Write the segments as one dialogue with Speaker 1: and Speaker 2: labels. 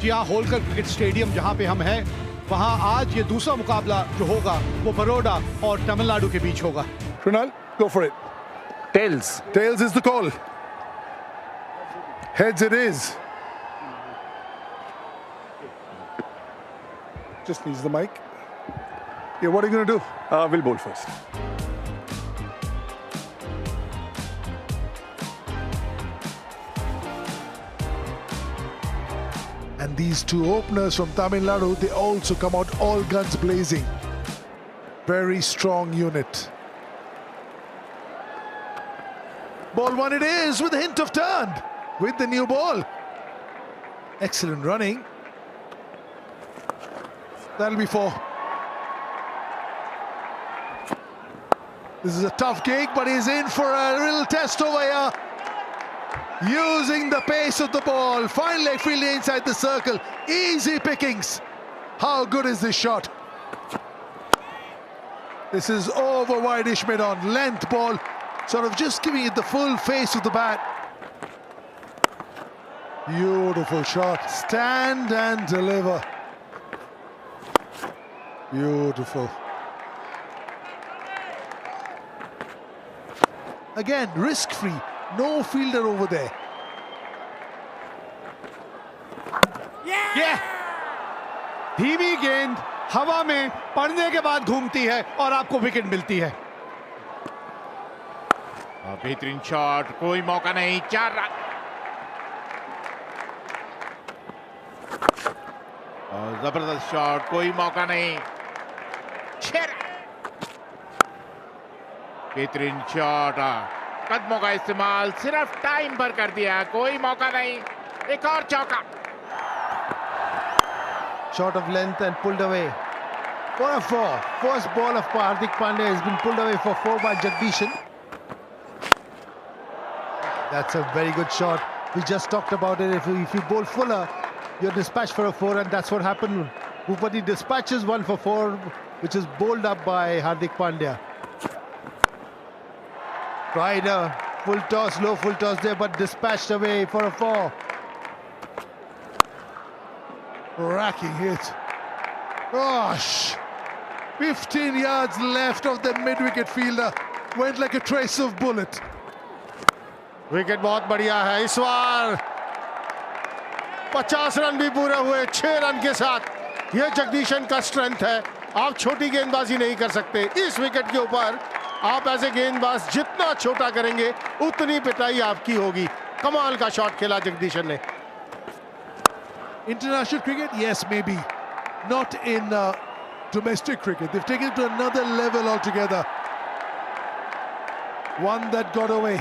Speaker 1: TR. Holkar cricket stadium जहां पे हम हैं, वहां आज ये दूसरा मुकाबला जो होगा वो बड़ौदा और तमिलनाडु के बीच होगा।
Speaker 2: Krunal, go for it.
Speaker 3: Tails.
Speaker 2: Tails is the call. Heads it is. Just needs the mic. Yeah, what are you going to do?
Speaker 3: We'll bowl first.
Speaker 2: And these two openers from Tamil Nadu, they also come out all guns blazing. Very strong unit. Ball one it is with a hint of turn with the new ball. Excellent running. That'll be four. This is a tough gig, but he's in for a little test over here. Using the pace of the ball, fine leg fielding inside the circle, easy pickings. How good is this shot? This is over wide-ish mid-on, length ball, sort of just giving it the full face of the bat. Beautiful shot, stand and deliver. Beautiful. Again, risk-free. No fielder over there.
Speaker 1: Yeah! धीमी गेंद हवा में पड़ने के बाद घूमती है और आपको विकेट मिलती है।
Speaker 4: बेहतरीन शॉट, कोई मौका नहीं, 4 रन। जबरदस्त शॉट, कोई मौका नहीं, 6 रन। बेहतरीन शॉट, कदमों का इस्तेमाल सिर्फ टाइम पर कर दिया, कोई मौका नहीं, एक और चौका।
Speaker 5: Shot of length and pulled away for a 4. First ball of Hardik Pandya has been pulled away for 4 by Jagdishan. That's a very good shot. We just talked about it. If you bowl fuller, you're dispatched for a 4, and that's what happened. Bhupati dispatches one for 4, which is bowled up by Hardik Pandya. Tried a full toss, low full toss there, but dispatched away for a 4.
Speaker 2: Racking hit. Gosh! 15 yards left of the mid-wicket fielder. Went like a trace of bullet.
Speaker 5: Wicket बहुत बढ़िया है इस बार। 50 run भी पूरे हुए 6 run के साथ। यह जगदीशन का स्ट्रेंथ है। आप छोटी गेंदबाजी नहीं कर सकते। इस विकेट के ऊपर आप ऐसे गेंदबाज जितना छोटा करेंगे उतनी पिटाई आपकी होगी। कमाल का शॉट खेला जगदीशन ने।
Speaker 2: International cricket, yes, maybe. Not in domestic cricket. They've taken it to another level altogether. One that got away.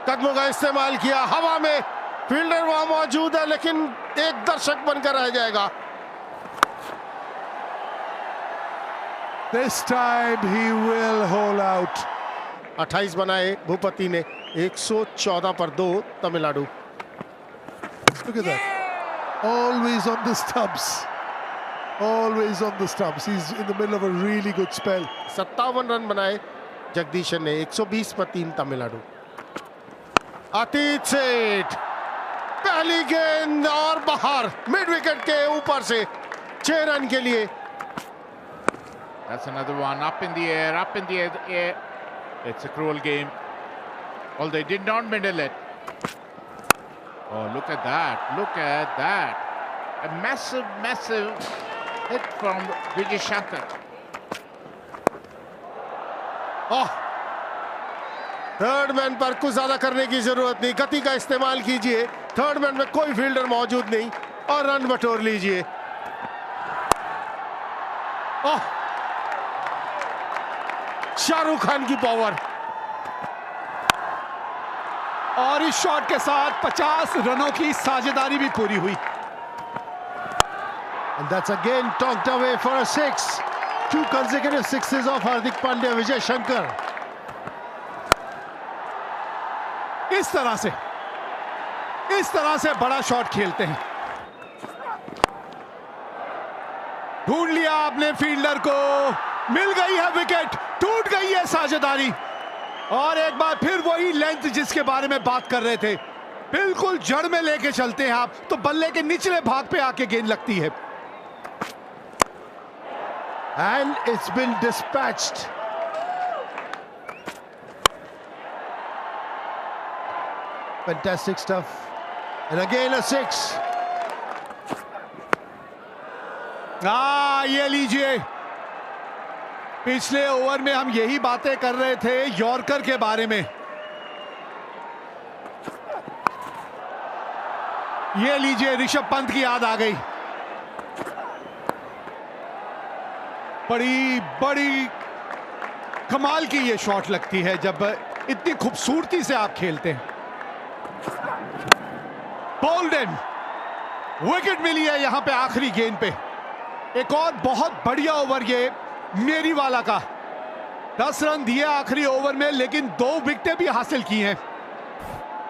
Speaker 5: कदमों का इस्तेमाल किया, हवा में फील्डर वहां मौजूद है लेकिन एक दर्शक बनकर रह जाएगा।
Speaker 2: This time he will hold out.
Speaker 5: 28 बनाए भूपति ने, 114 पर 2 Tamil Nadu.
Speaker 2: Look at that. Always on the stumps. Always on the stumps. He's in the middle of a really good spell.
Speaker 5: 57 run बनाए जगदीशन ने, 120 पर 3 तमिलनाडु। अतीत सेठ पहली गेंद और बाहर, मिड विकेट के ऊपर से 6 रन के लिए।
Speaker 4: That's another one, up in the air, up in the air. It's a cruel game. Although they did not middle it. Oh, look at that, look at that. A massive, massive hit from Vijay Shankar.
Speaker 5: Oh, third man पर कुछ ज्यादा करने की जरूरत नहीं, गति का इस्तेमाल कीजिए। थर्ड मैन में कोई फील्डर मौजूद नहीं और रन बटोर लीजिए। ओह, शाहरुख खान की पावर।
Speaker 1: और इस शॉट के साथ 50 रनों की साझेदारी भी पूरी हुई।
Speaker 5: And that's again talked away for a 6. 2 consecutive sixes of Hardik Pandya, Vijay Shankar.
Speaker 1: इस तरह से बड़ा शॉट खेलते हैं। ढूंढ लिया आपने फील्डर को, मिल गई है विकेट, टूट गई है साझेदारी और एक बार फिर वही लेंथ जिसके बारे में बात कर रहे थे, बिल्कुल जड़ में लेके चलते हैं आप तो बल्ले के निचले भाग पे आके गेंद लगती है।
Speaker 5: And it's been dispatched. Fantastic stuff. And again a 6.
Speaker 1: ये लीजिए, पिछले ओवर में हम यही बातें कर रहे थे यॉर्कर के बारे में। ये लीजिए, ऋषभ पंत की याद आ गई। बड़ी बड़ी कमाल की ये शॉट लगती है जब इतनी खूबसूरती से आप खेलते हैं। बोल्डन, विकेट मिली है यहां पे आखिरी गेंद पे। एक और बहुत बढ़िया ओवर ये मेरी वाला का। 10 रन दिए आखिरी ओवर में, लेकिन 2 विकेटें भी हासिल की हैं।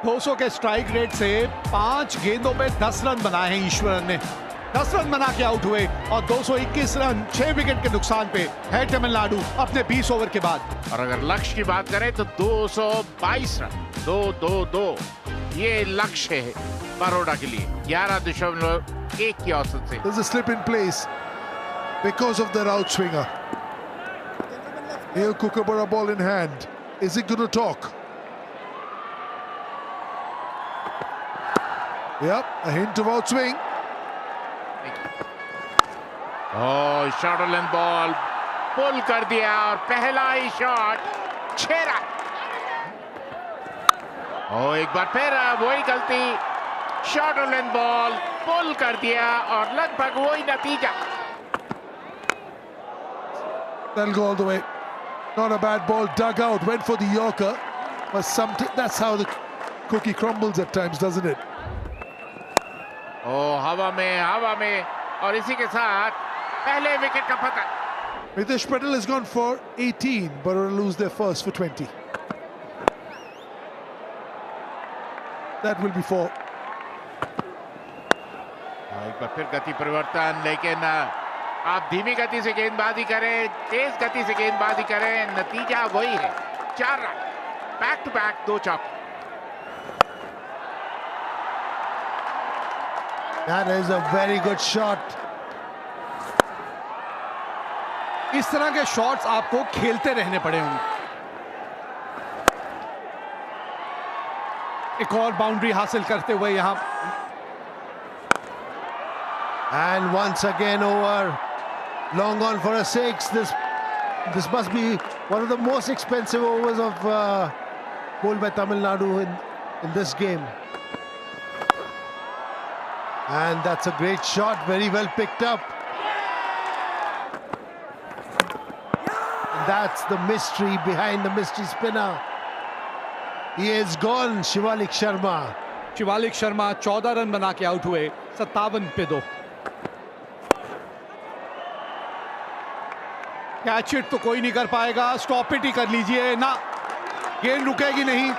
Speaker 1: 200 के स्ट्राइक रेट से 5 गेंदों पे 10 रन बनाए हैं ईश्वरन ने। 10 रन बना के आउट हुए और 221 रन 6 विकेट के नुकसान पे है तमिलनाडु अपने 20 ओवर के बाद।
Speaker 4: और अगर लक्ष्य की बात करें तो 222 रन 2-2-2 ये लक्ष्य है बड़ौदा के लिए 11.1 की औसत से।
Speaker 2: There's a slip in place because of their outswinger. Here Kookaburra ball in hand. Is it going to talk? Yep, a hint of outswing.
Speaker 4: Short length ball pull कर दिया और पहला ही शॉट 6 रन। एक बार फिर वही गलती, शॉर्ट लेंथ बॉल पुल कर दिया और लगभग वही नतीजा।
Speaker 2: That'll go all the way. Not a bad ball, dug out, went for the Yorker. But that's how the cookie crumbles at times, doesn't it?
Speaker 4: हवा में और इसी के साथ पहले विकेट का पतन।
Speaker 2: Mitesh Patel has gone for 18, but will lose their first for 20. That will be 4.
Speaker 4: एक बार फिर गति परिवर्तन, लेकिन आप धीमी गति से गेंदबाजी करें, तेज गति से गेंदबाजी करें, नतीजा वही है 4 रन। बैक टू बैक 2 चौके।
Speaker 5: That is a very good shot.
Speaker 1: इस तरह के शॉट्स आपको खेलते रहने पड़े होंगे। एक और बाउंड्री हासिल करते हुए यहां।
Speaker 5: And once again over. Long on for a 6. This must be one of the most expensive overs of bowled by Tamil Nadu in this game. And that's a great shot, very well picked up. And that's the mystery behind the mystery spinner. He is gone, Shivalik Sharma.
Speaker 1: Shivalik Sharma 14 run बना के out हुए 57 पे 2। Catch it तो कोई नहीं कर पाएगा, stop it ही कर लीजिए ना, गेंद रुकेगी नहीं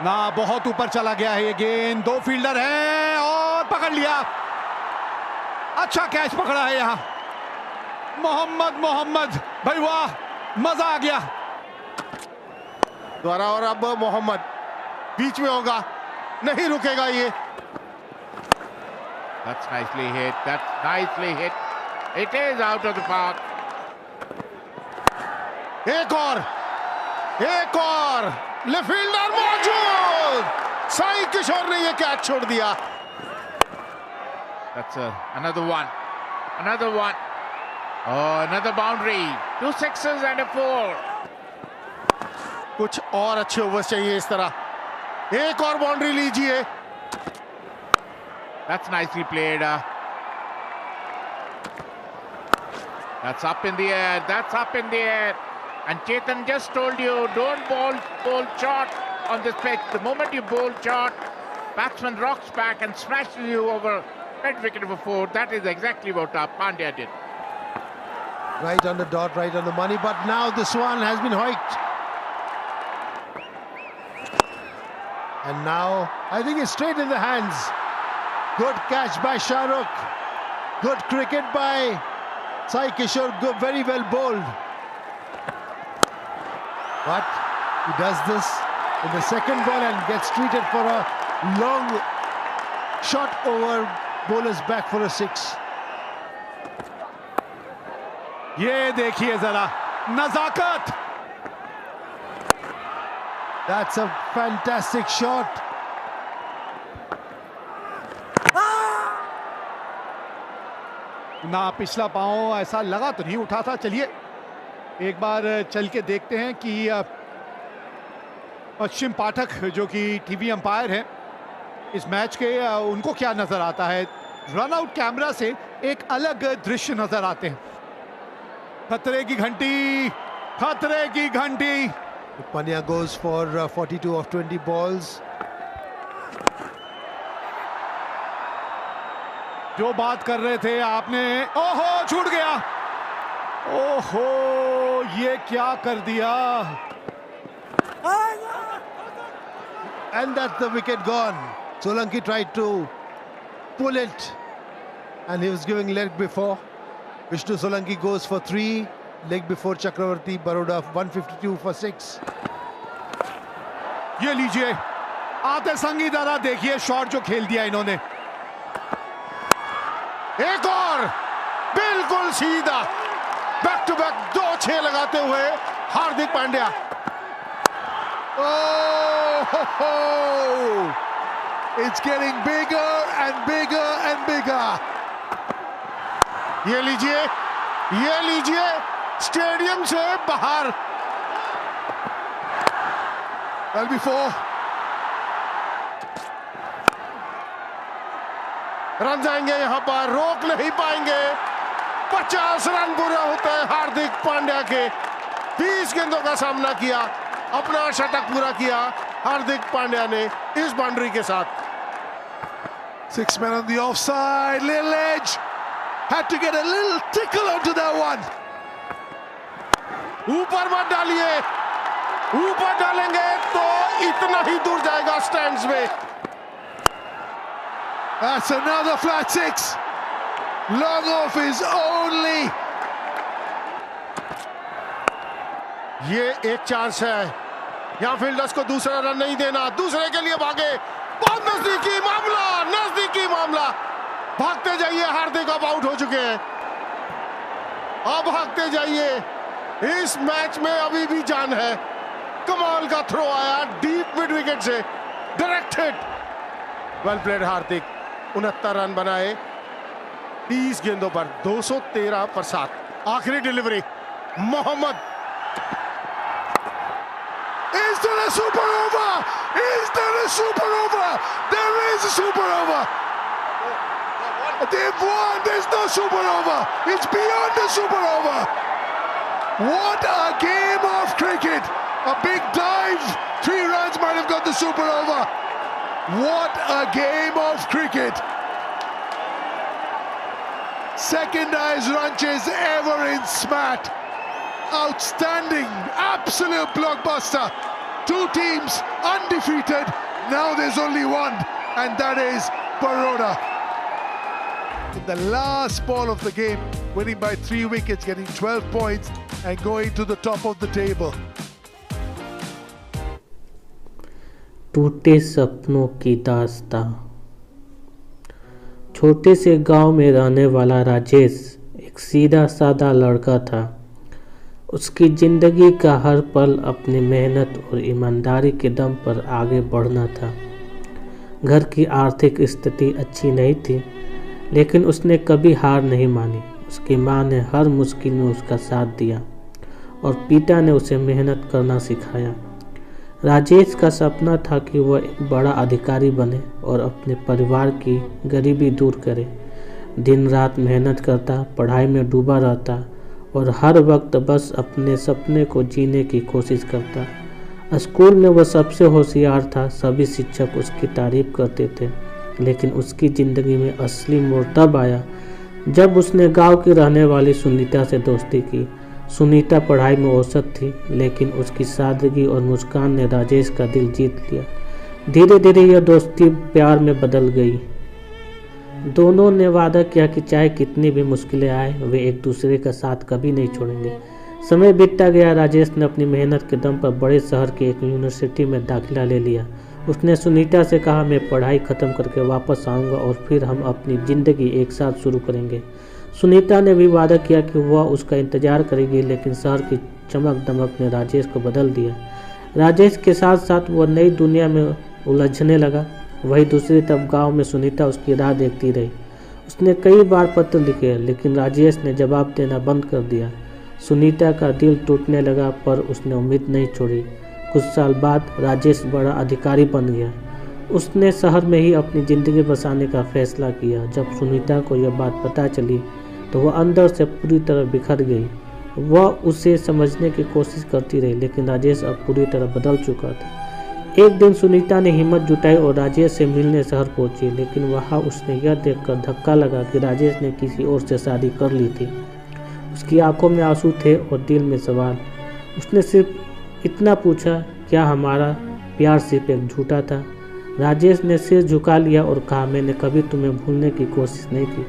Speaker 1: ना। बहुत ऊपर चला गया है ये गेंद, 2 फील्डर हैं और पकड़ लिया। अच्छा कैच पकड़ा है यहां मोहम्मद भाई, वाह मजा आ गया।
Speaker 5: द्वारा और अब मोहम्मद बीच में होगा, नहीं रुकेगा ये।
Speaker 4: That's nicely hit. That's nicely hit. It is out of the park.
Speaker 5: एक और लेफ्ट फील्डर मौजूद, साई किशोर ने ये कैच छोड़ दिया।
Speaker 4: That's another one. Oh, another boundary. 2 sixes and a 4.
Speaker 5: कुछ और अच्छे ओवर्स चाहिए इस तरह। एक और बाउंड्री लीजिए।
Speaker 4: That's nicely played. That's up in the air. And Chetan just told you, don't bowl short on this pitch. The moment you bowl short, batsman rocks back and smashes you over mid-wicket for 4. That is exactly what Pandya did.
Speaker 5: Right on the dot, right on the money. But now this one has been hoiked. And now I think it's straight in the hands. Good catch by Shah Rukh. Good cricket by Sai Kishore. Good, very well bowled. But he does this in the second ball and gets treated for a long shot over bowler's back for a 6.
Speaker 1: ये देखिए जरा नजाकत.
Speaker 5: That's a fantastic shot.
Speaker 1: ना पिछला पांव ऐसा लगा तो नहीं उठा था. चलिए एक बार चल के देखते हैं कि पश्चिम पाठक जो कि टीवी अंपायर हैं इस मैच के, उनको क्या नजर आता है. रन आउट कैमरा से एक अलग दृश्य नजर आते हैं. खतरे की घंटी, खतरे की घंटी.
Speaker 5: Pandya goes for 42 of 20 balls.
Speaker 1: जो बात कर रहे थे आपने, ओहो छूट गया. ओहो ये क्या कर दिया.
Speaker 5: And that's the wicket gone. Solanki tried to pull it and he was giving leg before. Vishnu Solanki goes for 3, leg before Chakravarti Baroda 152 for 6.
Speaker 1: ये लीजिए आते संगी दादा, देखिए शॉट जो खेल दिया इन्होंने.
Speaker 5: एक और बिल्कुल सीधा बैक टू बैक 2 6 लगाते हुए Hardik Pandya.
Speaker 2: Oh, it's getting bigger and bigger and bigger.
Speaker 5: ये लीजिए स्टेडियम से बाहर.
Speaker 2: Well, before
Speaker 5: रन जाएंगे यहां पर, रोक नहीं पाएंगे. 50 रन पूरे होते हैं हार्दिक पांड्या के. 20 गेंदों का सामना किया, अपना शतक पूरा किया हार्दिक पांड्या ने इस बाउंड्री के साथ.
Speaker 2: 6 men on the offside, little edge. Had to get a little tickle onto that one.
Speaker 5: ऊपर मत डालिए, ऊपर डालेंगे तो इतना ही दूर जाएगा स्टैंड्स में.
Speaker 2: That's another flat 6. Long off is only.
Speaker 5: ये एक चांस है, यहां फील्डर्स को दूसरा रन नहीं देना. दूसरे के लिए भागे, बहुत नजदीकी मामला. भागते जाइए, हार्दिक अब आउट हो चुके हैं. अब भागते जाइए, इस मैच में अभी भी जान है. कमाल का थ्रो आया डीप मिड विकेट से, direct hit. Well played Hardik. 69 run बनाए 30 गेंदों पर, 213 पर 7. आखिरी delivery Mohammed.
Speaker 2: Is there a super over? Is there a super over? There is a super over. They've won. There's no super over. It's beyond the super over. What a game of cricket. A big dive. 3 runs might have got the super over. What a game of cricket. Second highest run chase ever in SMAT. Outstanding, absolute blockbuster. 2 teams undefeated. Now there's only one, and that is Baroda. In the last ball of the game, winning by 3 wickets, getting 12 points and going to the top of the table.
Speaker 6: टूटे सपनों की दास्तां। छोटे से गांव में रहने वाला राजेश एक सीधा साधा लड़का था। उसकी ज़िंदगी का हर पल अपनी मेहनत और ईमानदारी के दम पर आगे बढ़ना था। घर की आर्थिक स्थिति अच्छी नहीं थी, लेकिन उसने कभी हार नहीं मानी। उसकी माँ ने हर मुश्किल में उसका साथ दिया और पिता ने उसे मेहनत करना सिखाया। राजेश का सपना था कि वह एक बड़ा अधिकारी बने और अपने परिवार की गरीबी दूर करे। दिन रात मेहनत करता, पढ़ाई में डूबा रहता और हर वक्त बस अपने सपने को जीने की कोशिश करता। स्कूल में वह सबसे होशियार था, सभी शिक्षक उसकी तारीफ करते थे। लेकिन उसकी ज़िंदगी में असली मोड़ तब आया जब उसने गांव की रहने वाली सुनीता से दोस्ती की। सुनीता पढ़ाई में औसत थी, लेकिन उसकी सादगी और मुस्कान ने राजेश का दिल जीत लिया। धीरे धीरे यह दोस्ती प्यार में बदल गई। दोनों ने वादा किया कि चाहे कितनी भी मुश्किलें आए, वे एक दूसरे का साथ कभी नहीं छोड़ेंगे। समय बीतता गया। राजेश ने अपनी मेहनत के दम पर बड़े शहर की एक यूनिवर्सिटी में दाखिला ले लिया। उसने सुनीता से कहा, मैं पढ़ाई ख़त्म करके वापस आऊँगा और फिर हम अपनी ज़िंदगी एक साथ शुरू करेंगे। सुनीता ने भी वादा किया कि वह उसका इंतज़ार करेगी, लेकिन शहर की चमक दमक ने राजेश को बदल दिया। राजेश के साथ साथ वह नई दुनिया में उलझने लगा। वहीं दूसरी तरफ गांव में सुनीता उसकी राह देखती रही। उसने कई बार पत्र लिखे, लेकिन राजेश ने जवाब देना बंद कर दिया। सुनीता का दिल टूटने लगा, पर उसने उम्मीद नहीं छोड़ी। कुछ साल बाद राजेश बड़ा अधिकारी बन गया। उसने शहर में ही अपनी ज़िंदगी बसाने का फैसला किया। जब सुनीता को यह बात पता चली तो वह अंदर से पूरी तरह बिखर गई। वह उसे समझने की कोशिश करती रही, लेकिन राजेश अब पूरी तरह बदल चुका था। एक दिन सुनीता ने हिम्मत जुटाई और राजेश से मिलने शहर पहुंची, लेकिन वहां उसने यह देखकर धक्का लगा कि राजेश ने किसी और से शादी कर ली थी। उसकी आंखों में आंसू थे और दिल में सवाल। उसने सिर्फ इतना पूछा, क्या हमारा प्यार सिर्फ एक झूठा था? राजेश ने सिर झुका लिया और कहा, मैंने कभी तुम्हें भूलने की कोशिश नहीं की,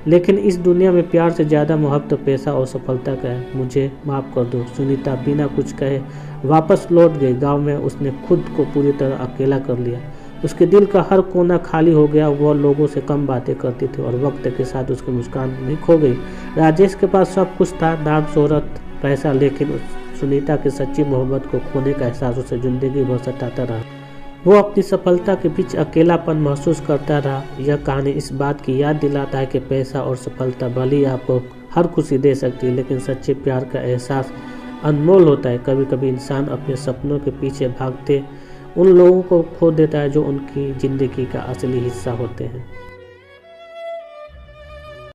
Speaker 6: लेकिन इस दुनिया में प्यार से ज़्यादा मोहब्बत पैसा और सफलता का है। मुझे माफ़ कर दो। सुनीता बिना कुछ कहे वापस लौट गई। गांव में उसने खुद को पूरी तरह अकेला कर लिया। उसके दिल का हर कोना खाली हो गया। वह लोगों से कम बातें करती थी और वक्त के साथ उसकी मुस्कान भी खो गई। राजेश के पास सब कुछ था, नाम, शोहरत, पैसा, लेकिन सुनीता की सच्ची मोहब्बत को खोने का एहसास उसे जिंदगी भर सताता रहा। वो अपनी सफलता के बीच अकेलापन महसूस करता रहा। यह कहानी इस बात की याद दिलाता है कि पैसा और सफलता भले ही आपको हर खुशी दे सकती है, लेकिन सच्चे प्यार का एहसास अनमोल होता है। कभी कभी इंसान अपने सपनों के पीछे भागते उन लोगों को खो देता है जो उनकी ज़िंदगी का असली हिस्सा होते हैं।